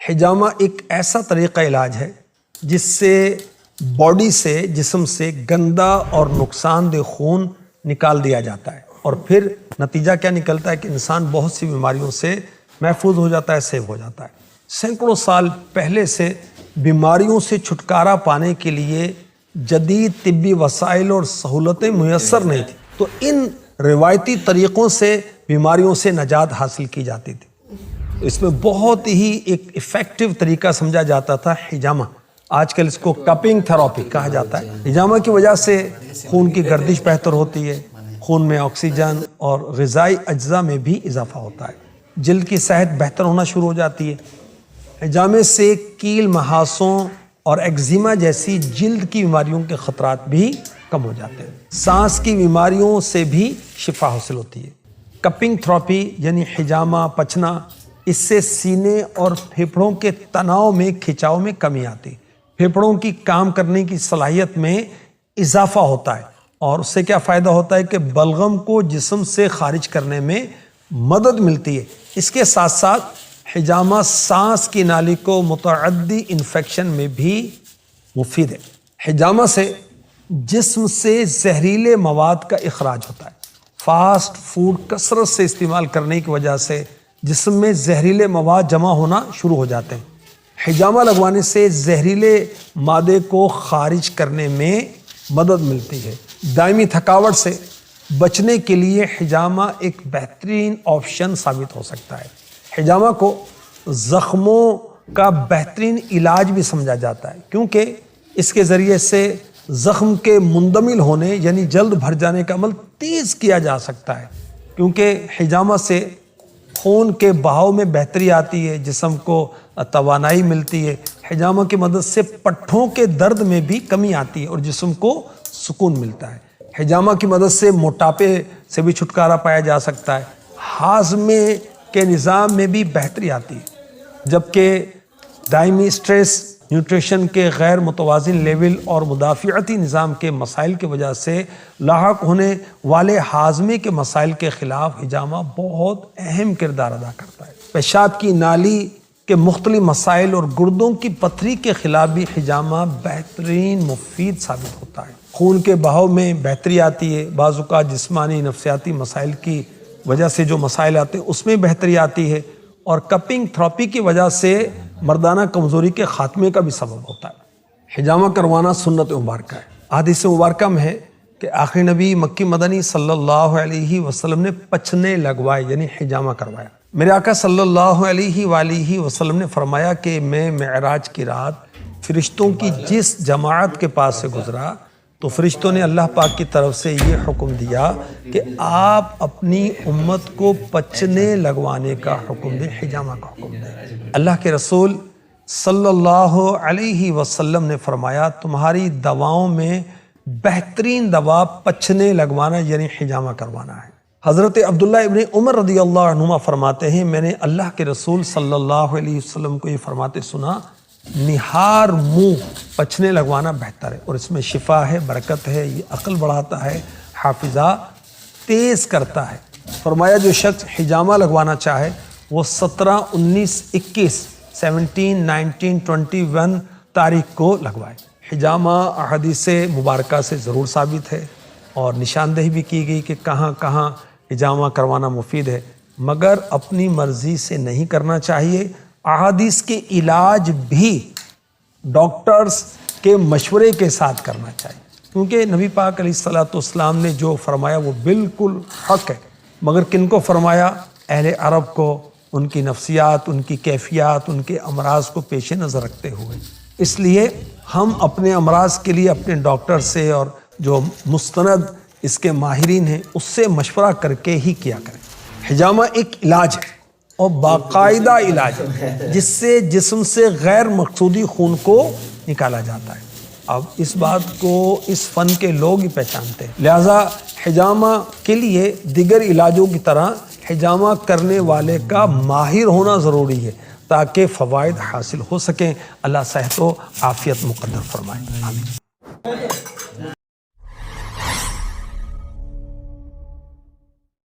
حجامہ ایک ایسا طریقہ علاج ہے جس سے باڈی سے، جسم سے گندا اور نقصان دہ خون نکال دیا جاتا ہے، اور پھر نتیجہ کیا نکلتا ہے کہ انسان بہت سی بیماریوں سے محفوظ ہو جاتا ہے، سیو ہو جاتا ہے۔ سینکڑوں سال پہلے سے بیماریوں سے چھٹکارا پانے کے لیے جدید طبی وسائل اور سہولتیں میسر نہیں تھیں، تو ان روایتی طریقوں سے بیماریوں سے نجات حاصل کی جاتی تھی۔ اس میں بہت ہی ایک ایفیکٹو طریقہ سمجھا جاتا تھا حجامہ۔ آج کل اس کو کپنگ تھراپی کہا جاتا ہے۔ حجامہ کی وجہ سے خون کی گردش بہتر ہوتی ہے، خون میں آکسیجن اور غذائی اجزاء میں بھی اضافہ ہوتا ہے، جلد کی صحت بہتر ہونا شروع ہو جاتی ہے۔ حجامے سے کیل، محاسوں اور ایگزیما جیسی جلد کی بیماریوں کے خطرات بھی کم ہو جاتے ہیں۔ سانس کی بیماریوں سے بھی شفا حاصل ہوتی ہے۔ کپنگ تھراپی یعنی حجامہ پچنا، اس سے سینے اور پھیپھڑوں کے تناؤ میں، کھچاؤ میں کمی آتی ہے، پھیپھڑوں کی کام کرنے کی صلاحیت میں اضافہ ہوتا ہے، اور اس سے کیا فائدہ ہوتا ہے کہ بلغم کو جسم سے خارج کرنے میں مدد ملتی ہے۔ اس کے ساتھ ساتھ حجامہ سانس کی نالی کو متعدی انفیکشن میں بھی مفید ہے۔ حجامہ سے جسم سے زہریلے مواد کا اخراج ہوتا ہے۔ فاسٹ فوڈ کثرت سے استعمال کرنے کی وجہ سے جسم میں زہریلے مواد جمع ہونا شروع ہو جاتے ہیں۔ حجامہ لگوانے سے زہریلے مادے کو خارج کرنے میں مدد ملتی ہے۔ دائمی تھکاوٹ سے بچنے کے لیے حجامہ ایک بہترین آپشن ثابت ہو سکتا ہے۔ حجامہ کو زخموں کا بہترین علاج بھی سمجھا جاتا ہے، کیونکہ اس کے ذریعے سے زخم کے مندمل ہونے یعنی جلد بھر جانے کا عمل تیز کیا جا سکتا ہے، کیونکہ حجامہ سے خون کے بہاؤ میں بہتری آتی ہے، جسم کو توانائی ملتی ہے۔ حجامہ کی مدد سے پٹھوں کے درد میں بھی کمی آتی ہے اور جسم کو سکون ملتا ہے۔ حجامہ کی مدد سے موٹاپے سے بھی چھٹکارا پایا جا سکتا ہے، ہاضمے کے نظام میں بھی بہتری آتی ہے، جبکہ دائمی سٹریس، نیوٹریشن کے غیر متوازن لیول اور مدافعتی نظام کے مسائل کی وجہ سے لاحق ہونے والے ہاضمے کے مسائل کے خلاف حجامہ بہت اہم کردار ادا کرتا ہے۔ پیشاب کی نالی کے مختلف مسائل اور گردوں کی پتھری کے خلاف بھی حجامہ بہترین مفید ثابت ہوتا ہے۔ خون کے بہاؤ میں بہتری آتی ہے، بعض اوقات جسمانی نفسیاتی مسائل کی وجہ سے جو مسائل آتے ہیں اس میں بہتری آتی ہے، اور کپنگ تھراپی کی وجہ سے مردانہ کمزوری کے خاتمے کا بھی سبب ہوتا ہے۔ حجامہ کروانا سنت مبارکہ ہے۔ حدیث مبارکہ میں ہے کہ آخری نبی مکی مدنی صلی اللہ علیہ وسلم نے پچھنے لگوائے یعنی حجامہ کروایا۔ میرے آقا صلی اللہ علیہ وآلہ وسلم نے فرمایا کہ میں معراج کی رات فرشتوں کی جس جماعت کے پاس سے گزرا تو فرشتوں نے اللہ پاک کی طرف سے یہ حکم دیا کہ آپ اپنی امت کو پچنے لگوانے کا حکم دیں، حجامہ کا حکم دیں۔ اللہ کے رسول صلی اللہ علیہ وسلم نے فرمایا تمہاری دواؤں میں بہترین دوا پچنے لگوانا یعنی حجامہ کروانا ہے۔ حضرت عبداللہ ابن عمر رضی اللہ عنہما فرماتے ہیں میں نے اللہ کے رسول صلی اللہ علیہ وسلم کو یہ فرماتے سنا نہار منہ پچنے لگوانا بہتر ہے، اور اس میں شفا ہے، برکت ہے، یہ عقل بڑھاتا ہے، حافظہ تیز کرتا ہے۔ فرمایا جو شخص حجامہ لگوانا چاہے وہ 17، 19، 21، 17، 19، 21 تاریخ کو لگوائے۔ حجامہ احادیث مبارکہ سے ضرور ثابت ہے اور نشاندہی بھی کی گئی کہ کہاں کہاں حجامہ کروانا مفید ہے، مگر اپنی مرضی سے نہیں کرنا چاہیے۔ احادیث کے علاج بھی ڈاکٹرز کے مشورے کے ساتھ کرنا چاہیے، کیونکہ نبی پاک علیہ الصلوۃ والسلام نے جو فرمایا وہ بالکل حق ہے، مگر کن کو فرمایا؟ اہل عرب کو، ان کی نفسیات، ان کی کیفیات، ان کے امراض کو پیش نظر رکھتے ہوئے۔ اس لیے ہم اپنے امراض کے لیے اپنے ڈاکٹر سے اور جو مستند اس کے ماہرین ہیں اس سے مشورہ کر کے ہی کیا کریں۔ حجامہ ایک علاج ہے اور باقاعدہ علاج ہے جس سے جسم سے غیر مقصودی خون کو نکالا جاتا ہے۔ اب اس بات کو اس فن کے لوگ ہی پہچانتے ہیں، لہذا حجامہ کے لیے دیگر علاجوں کی طرح حجامہ کرنے والے کا ماہر ہونا ضروری ہے تاکہ فوائد حاصل ہو سکیں۔ اللہ صحت و عافیت مقدر فرمائے، آمین۔